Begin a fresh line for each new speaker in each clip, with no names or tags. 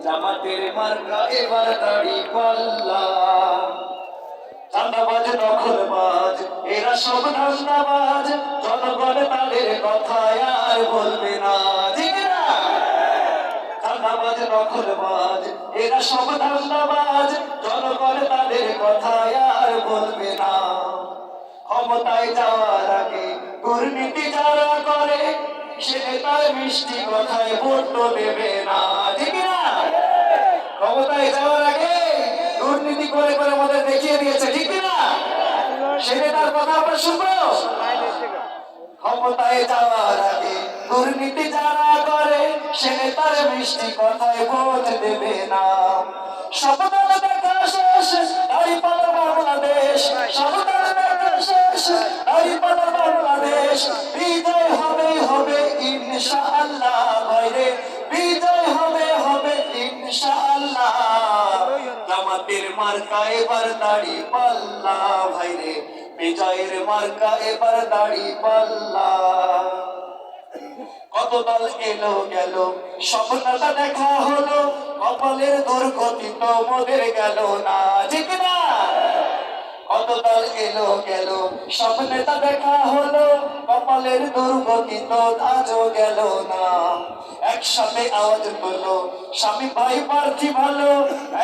জামাতের মার্কা এবার দাড়ি পাল্লা। চাঁদাবাজ দখলবাজ এরা সব ধান্দাবাজ, জনগণ তাদের কথা আর বলবে না, ঠিক না? চাঁদাবাজ দখলবাজ এরা সব ধান্দাবাজ, জনগণ তাদের কথা আর বলবে না। ক্ষমতায় যাওয়ার আগে দুর্নীতি যারা করে, সে নেতার মিষ্টি কথায় ভোট তো দেবে না, ঠিক না? ক্ষমতায় যাওয়ার আগে দুর্নীতি করে করে আমাদের দেখিয়ে দিয়েছে, ঠিক না? সে নেতার কথা আমরা শুনবো? ক্ষমতায় যাওয়ার আগে দুর্নীতি যারা করে, সে নেতার মিষ্টি কথায় ভোট দেবে না। সবদল দেখা শেষ, দাঁড়িপাল্লা বাংলাদেশ। সবদল দেখা শেষ, দাঁড়িপাল্লা বাংলাদেশ। বিজয় হবে হবে ইনশাআল্লাহ, ভাইরে বিজয় হবে হবে ইনশাআল্লাহ। জামাতের মার্কা এবার দাড়ি পাল্লা, ভাইরে বিজয়ের মার্কা এবার দাড়ি পাল্লা। কত দল এলো গেল, স্বপ্নটা দেখা হলো, কপালের দুর্গতি তো মোদের গেল না, ঠিক না? কত দল এলো গেল, স্বপ্নটা দেখা হলো, কপালের দুর্গতি তো আজও গেল না। একসাথে আওয়াজ তোলো, স্বামী ভাই প্রার্থী ভালো।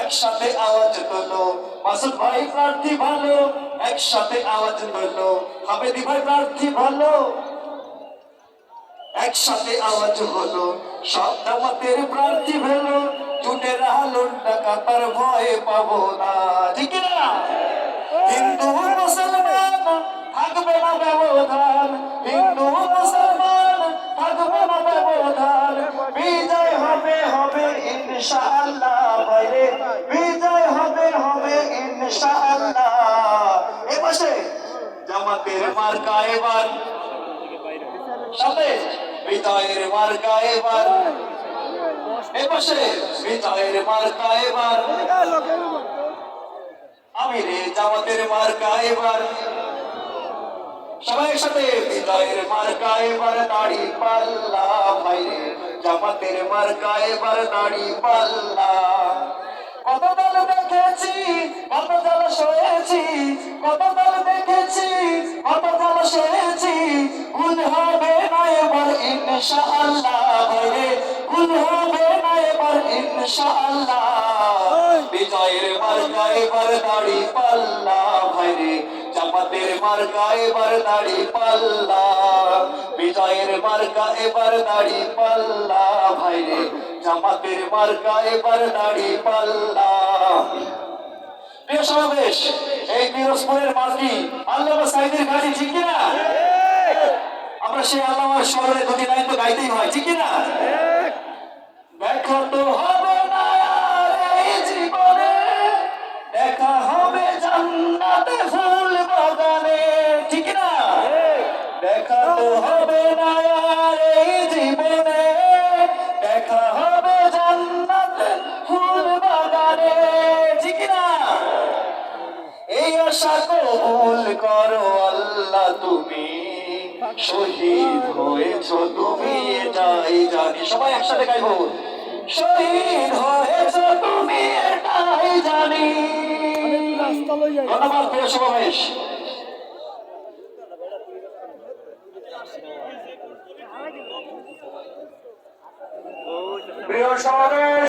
একসাথে আওয়াজ তোলো, মাসুদ ভাই প্রার্থী ভালো। একসাথে আওয়াজ তোলো, হামেদি ভাই প্রার্থী ভালো। একসাথে আওয়াজ হলো, সব জামাতের প্রার্থী ভালো। জুটের আলোর টাকা তার ভয়ে পাবো না, ঠিক না? হিন্দু মুসলমান থাকবে না ব্যবধান, হিন্দু মুসলমান থাকবে না ব্যবধান। বিজয় হবে হবে ইনশাআল্লাহ, বাইরে বিজয় হবে হবে ইনশাআল্লাহ। এ পাশে জামাতের মার্কা এবার, সাথে বিজয়ের মার্কা এবার। এ পাশে বিজয়ের মার্কা এবার, আমিরে জামাতের মার্কা এবার। সবাই একসাথে বিজয়ের মার্কা এবার দাড়ি পাল্লা, ভাইরে জামাতের মার্কা এবার দাড়ি পাল্লা। কত দল দেখেছি, কত দল সয়েছি, কত দল দেখেছি, কত দল সয়েছি। ভুল হবে না এবার ইনশাআল্লাহ, ভাইরে ভুল হবে না এবার ইনশাআল্লাহ। বিজয়ের মার্কা এবার দাড়ি পাল্লা, ভাইরে জামাতের মার্কা এবার দাড়ি পাল্লা। বিজয়ের মার্কা এবার দাড়ি পাল্লা, ভাইরে জামাতের মার্কা এবার দাড়ি পাল্লা। প্রিয় সমাবেশ, এই পিরোজপুরের মাটি আল্লামা সাঈদীর ঘাঁটি, ঠিক কিনা? আমরা সেই আল্লামার স্মরণে দুটি লাইন তো গাইতেই হয়, ঠিক কিনা? দেখা তো হবে না আর এই জীবনে, দেখা হবে জান্নাতে ফুল বাগানে, ঠিক না? দেখা তো হবে না আর এই জীবনে, দেখা হবে জান্নাতে ফুল বাগানে, ঠিক না? এই আশা কবুল করো আল্লাহ, তুমি শহীদ হয়েছ তুমি এটাই জানি। সবাই একসাথে গাইবো, শহীদ হয়েছ তুমি এটাই জানি। ধন্যবাদ প্রিয় সমাবেশ। প্রিয় সমাবেশ।